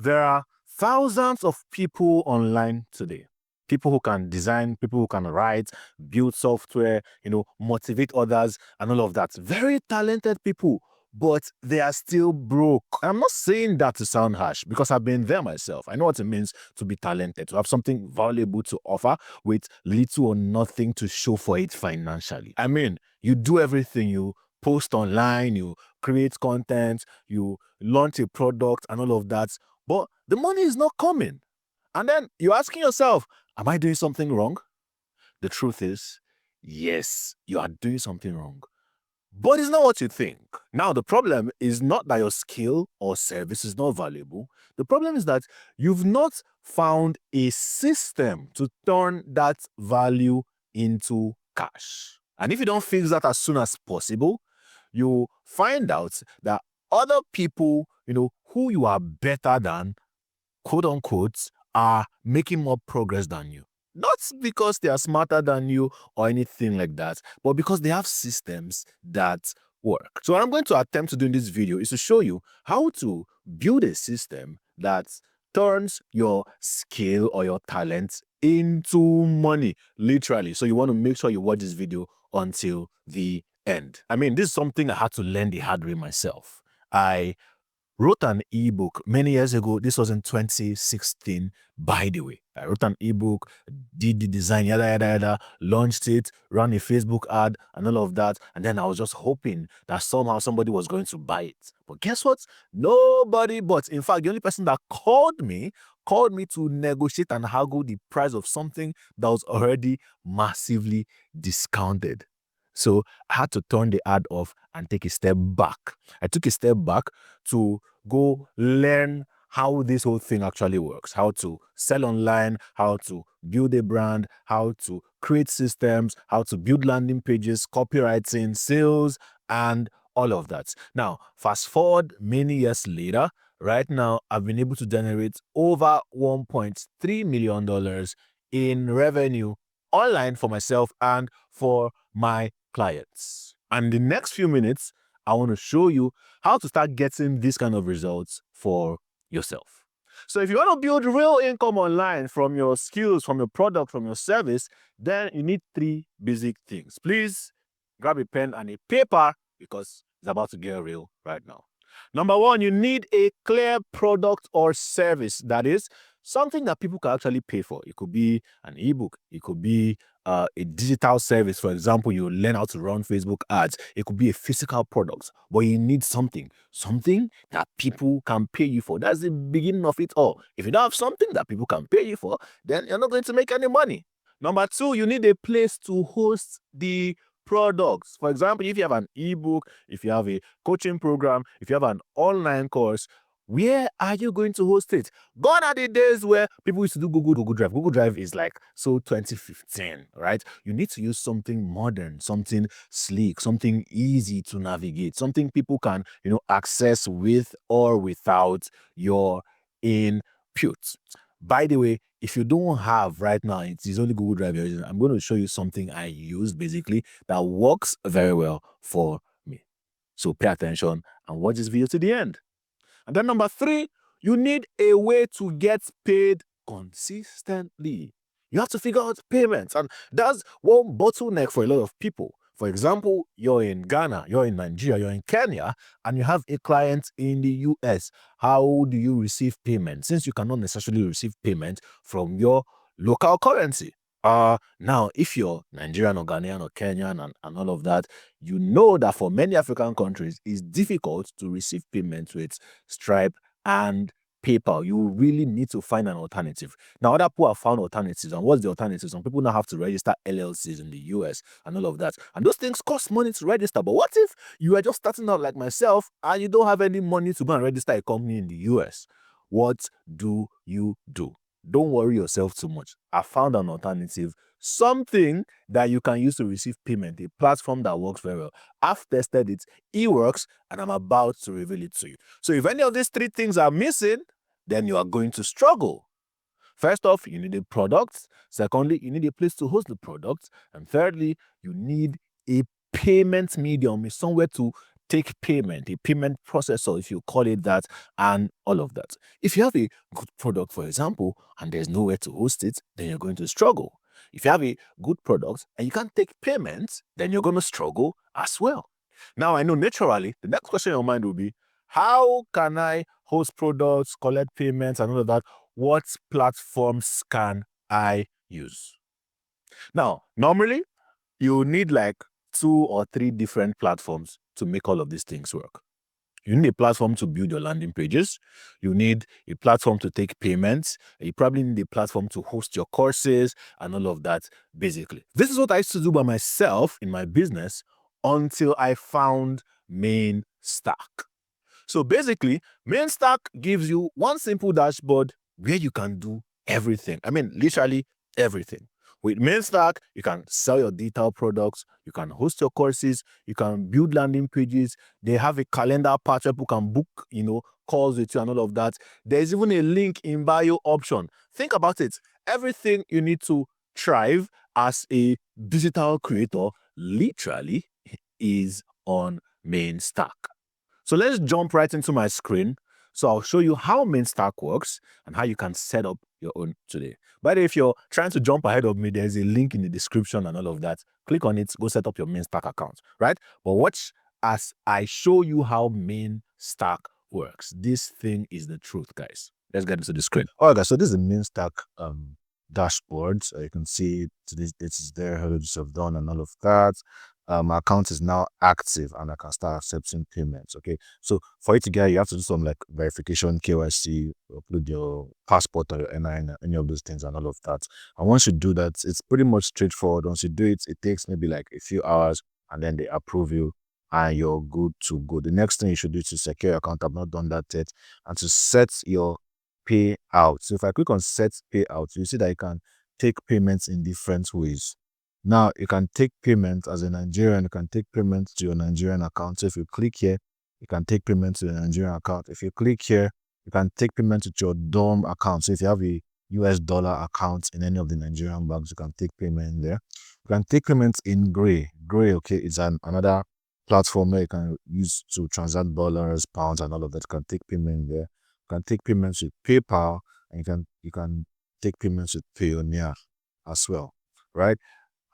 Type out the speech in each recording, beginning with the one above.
There are thousands of people online today. People who can design, people who can write, build software, motivate others, and all of that. Very talented people, but they are still broke. I'm not saying that to sound harsh because I've been there myself. I know what it means to be talented, to have something valuable to offer with little or nothing to show for it financially. I mean, you do everything, you post online, you create content, you launch a product, and all of that, but the money is not coming. And then you're asking yourself, am I doing something wrong? The truth is, yes, you are doing something wrong. But it's not what you think. Now, the problem is not that your skill or service is not valuable. The problem is that you've not found a system to turn that value into cash. And if you don't fix that as soon as possible, you find out that other people, who you are better than, quote unquote, are making more progress than you. Not because they are smarter than you or anything like that, but because they have systems that work. So what I'm going to attempt to do in this video is to show you how to build a system that turns your skill or your talent into money, literally. So you want to make sure you watch this video until the end. I mean, this is something I had to learn the hard way myself. I wrote an ebook many years ago. This was in 2016, by the way. I wrote an ebook, did the design, yada, yada, yada, launched it, ran a Facebook ad, and all of that. And then I was just hoping that somehow somebody was going to buy it. But guess what? Nobody bought. In fact, the only person that called me to negotiate and haggle the price of something that was already massively discounted. So I had to turn the ad off and take a step back. I took a step back to go learn how this whole thing actually works, how to sell online, how to build a brand, how to create systems, how to build landing pages, copywriting, sales, and all of that. Now, fast forward many years later, right now, I've been able to generate over $1.3 million in revenue online for myself and for my clients. And the next few minutes, I want to show you how to start getting these kind of results for yourself. So if you want to build real income online from your skills, from your product, from your service, then you need three basic things. Please grab a pen and a paper because it's about to get real right now. Number one, you need a clear product or service. That is something that people can actually pay for. It could be an ebook. It could be a digital service. For example, you learn how to run Facebook ads. It could be a physical product, but you need something that people can pay you for. That's the beginning of it all. If you don't have something that people can pay you for, then you're not going to make any money. Number two, you need a place to host the products. For example, if you have an ebook, if you have a coaching program, if you have an online course, where are you going to host it? Gone are the days where people used to do Google Drive. Google Drive is like so 2015, right? You need to use something modern, something sleek, something easy to navigate, something people can, access with or without your input. By the way, if you don't have right now, it is only Google Drive you're using, I'm going to show you something I use basically that works very well for me. So pay attention and watch this video to the end. And then number three, you need a way to get paid consistently. You have to figure out payments. And that's one bottleneck for a lot of people. For example, you're in Ghana, you're in Nigeria, you're in Kenya, and you have a client in the US. How do you receive payment? Since you cannot necessarily receive payment from your local currency. Now, if you're Nigerian or Ghanaian or Kenyan and all of that, you know that for many African countries, it's difficult to receive payments with Stripe and PayPal. You really need to find an alternative. Now, other people have found alternatives. And what's the alternative? Some people now have to register LLCs in the US and all of that. And those things cost money to register. But what if you are just starting out like myself and you don't have any money to go and register a company in the US? What do you do? Don't worry yourself too much. I found an alternative, something that you can use to receive payment, a platform that works very well. I've tested it, it works, and I'm about to reveal it to you. So if any of these three things are missing, then you are going to struggle. First off, you need a product. Secondly, you need a place to host the product. And thirdly, you need a payment medium, somewhere to take payment, a payment processor, if you call it that, and all of that. If you have a good product, for example, and there's nowhere to host it, then you're going to struggle. If you have a good product and you can't take payments, then you're going to struggle as well. Now, I know naturally the next question in your mind will be, how can I host products, collect payments, and all of that? What platforms can I use? Now, normally you need like 2 or 3 different platforms to make all of these things work. You need a platform to build your landing pages. You need a platform to take payments. You probably need a platform to host your courses and all of that, basically. This is what I used to do by myself in my business until I found Mainstack. So basically, Mainstack gives you one simple dashboard where you can do everything. I mean, literally everything. With Mainstack, you can sell your detailed products, you can host your courses, you can build landing pages. They have a calendar part where people can book, calls with you and all of that. There's even a link in bio option. Think about it. Everything you need to thrive as a digital creator literally is on Mainstack. So let's jump right into my screen. So I'll show you how Mainstack works and how you can set up your own today. By the way, if you're trying to jump ahead of me, there's a link in the description and all of that. Click on it, go set up your Mainstack account, right? But watch as I show you how Mainstack works. This thing is the truth, guys. Let's get into the screen. All right, guys. So this is the Mainstack dashboard. So you can see it's there, how to have done and all of that. My account is now active and I can start accepting payments. Okay. So for it to get, you have to do some like verification, KYC, upload your passport or your NIN, any of those things and all of that. And once you do that, it's pretty much straightforward. Once you do it, it takes maybe like a few hours and then they approve you and you're good to go. The next thing you should do is to secure your account. I've not done that yet. And to set your payout. So if I click on set payout, you see that you can take payments in different ways. Now you can take payment as a Nigerian, you can take payment to your Nigerian account. So if you click here, you can take payment to your Nigerian account. If you click here, you can take payment to your DOM account. So if you have a US dollar account in any of the Nigerian banks, you can take payment there. You can take payments in Gray. Gray, okay, is another platform where you can use to transact dollars, pounds, and all of that. You can take payment there. You can take payments with PayPal, and you can take payments with Payoneer as well, right?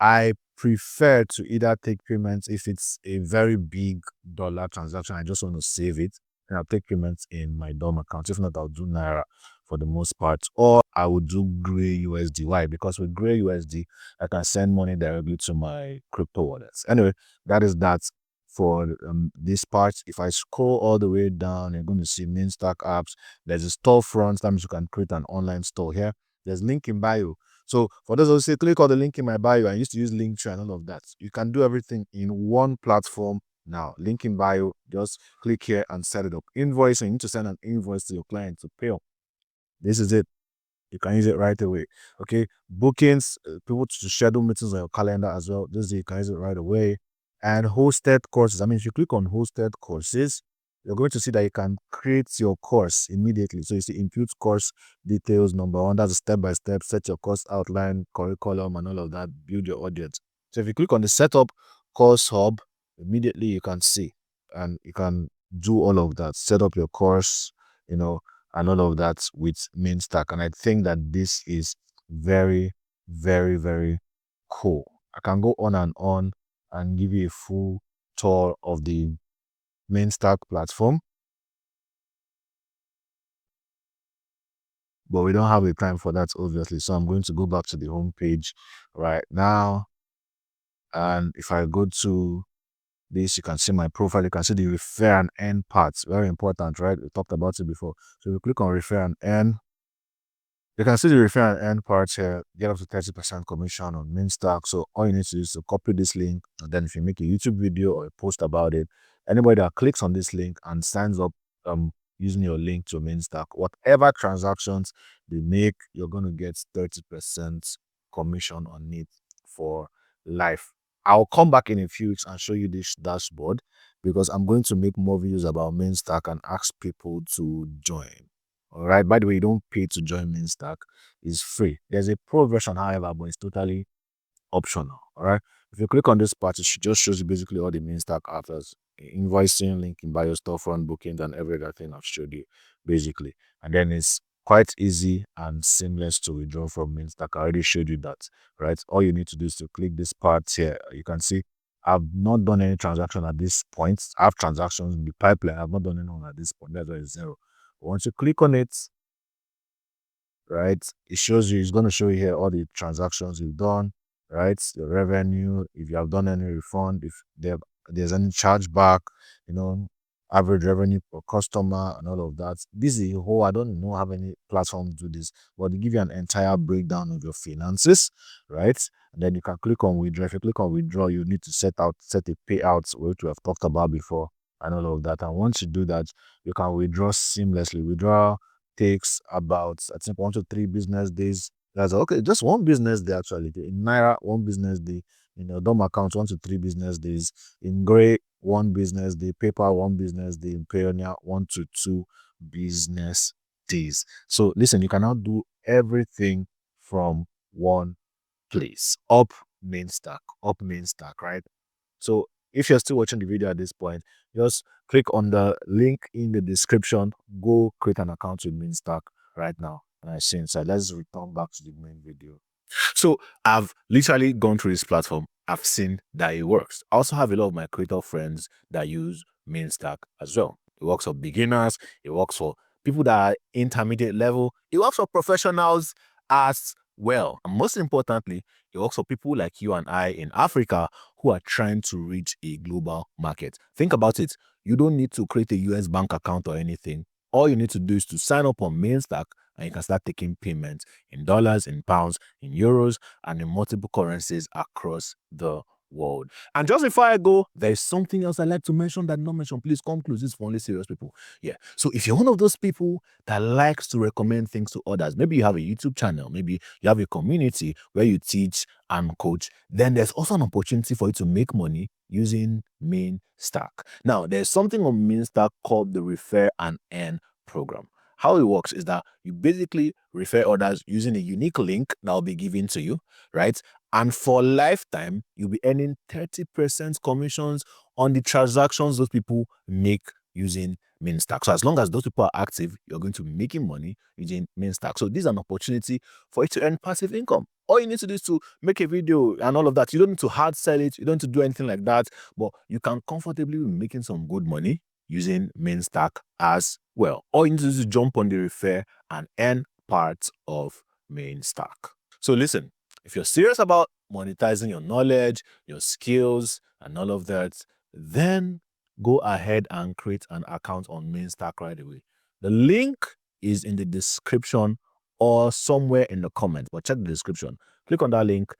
I prefer to either take payments if it's a very big dollar transaction. I just want to save it, and I'll take payments in my DOM account. If not, I'll do Naira for the most part, or I would do Gray USD. Why? Because with Gray USD, I can send money directly to my crypto wallets. Anyway, that is that for this part. If I scroll all the way down, you're going to see Mainstack apps. There's a storefront. That means you can create an online store here. There's link in bio. So for those who say, click on the link in my bio, I used to use Linktree and all of that. You can do everything in one platform now. Link in bio, just click here and set it up. Invoice, you need to send an invoice to your client to pay. This is it. You can use it right away. Okay. Bookings, people to schedule meetings on your calendar as well. This you can use it right away. And hosted courses. I mean, if you click on hosted courses, you're going to see that you can create your course immediately. So you see input course details, number one, that's a step-by-step, set your course outline, curriculum, and all of that, build your audience. So if you click on the setup course hub, immediately you can see and you can do all of that, set up your course, and all of that with Mainstack. And I think that this is very, very, very cool. I can go on and give you a full tour of the Mainstack platform, but we don't have the time for that, obviously. So I'm going to go back to the home page right now. And if I go to this, you can see my profile. You can see the refer and earn parts. Very important, right? We talked about it before. So we click on refer and earn. You can see the refer and earn part here, get up to 30% commission on Mainstack. So all you need to do is to copy this link, and then if you make a YouTube video or a post about it, anybody that clicks on this link and signs up using your link to Mainstack, whatever transactions they make, you're going to get 30% commission on it for life. I'll come back in a few weeks and show you this dashboard because I'm going to make more videos about Mainstack and ask people to join. All right. By the way, you don't pay to join Mainstack. It's free. There's a pro version, however, but it's totally optional. All right. If you click on this part, it just shows you basically all the Mainstack apps invoicing, link in bio, storefront bookings, and every other thing I've showed you, basically. And then it's quite easy and seamless to withdraw from Mainstack. I already showed you that, right? All you need to do is to click this part here. You can see I've not done any transaction at this point. I have transactions in the pipeline. I've not done anyone at this point. That's why it's zero. But once you click on it, right, it shows you, it's going to show you here all the transactions you've done, right? The revenue, if you have done any refund, if there's any chargeback, you know, average revenue per customer and all of that. This is a whole, I don't know how many platforms do this, but they give you an entire breakdown of your finances, right? And then you can click on withdraw. If you click on withdraw, you need to set a payout, which we have talked about before, and all of that. And once you do that, you can withdraw seamlessly. Withdraw takes about, I think, 1 to 3 business days. That's okay, just 1 business day actually. In Naira, 1 business day. In your DOM account, 1 to 3 business days. In Gray, 1 business day. PayPal, 1 business day. In Payoneer, 1 to 2 business days. So listen, you can now do everything from one place. Up Mainstack, right? So if you're still watching the video at this point, just click on the link in the description. Go create an account with Mainstack right now. And I see inside. Let's return back to the main video. So I've literally gone through this platform. I've seen that it works. I also have a lot of my creator friends that use Mainstack as well. It works for beginners. It works for people that are intermediate level. It works for professionals as well. And most importantly, it works for people like you and I in Africa who are trying to reach a global market. Think about it. You don't need to create a US bank account or anything. All you need to do is to sign up on Mainstack and you can start taking payments in dollars, in pounds, in euros, and in multiple currencies across the world. And just before I go, there's something else I'd like to mention that not mentioned. Please come close. This is for only serious people. Yeah. So if you're one of those people that likes to recommend things to others, maybe you have a YouTube channel, maybe you have a community where you teach and coach, then there's also an opportunity for you to make money using Mainstack. Now, there's something on Mainstack called the Refer and Earn program. How it works is that you basically refer others using a unique link that will be given to you, right? And for lifetime, you'll be earning 30% commissions on the transactions those people make using Mainstack. So as long as those people are active, you're going to be making money using Mainstack. So this is an opportunity for you to earn passive income. All you need to do is to make a video and all of that. You don't need to hard sell it. You don't need to do anything like that. But you can comfortably be making some good money using Mainstack as well. All you need to do is jump on the Refer and Earn part of Mainstack. So listen, if you're serious about monetizing your knowledge, your skills, and all of that, then go ahead and create an account on Mainstack right away. The link is in the description or somewhere in the comments, but check the description. Click on that link,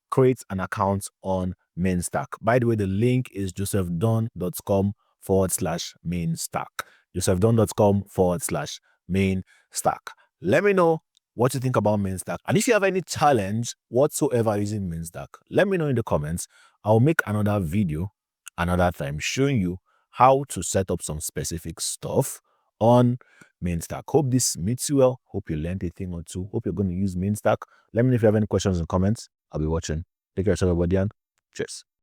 create an account on Mainstack. By the way, the link is josephdon.com/Mainstack. josephdon.com/Mainstack. Let me know what you think about Mainstack. And if you have any challenge whatsoever using Mainstack, let me know in the comments. I'll make another video another time showing you how to set up some specific stuff on Mainstack. Hope this meets you well. Hope you learned a thing or two. Hope you're going to use Mainstack. Let me know if you have any questions in the comments. I'll be watching. Take care of yourself, everybody, and cheers.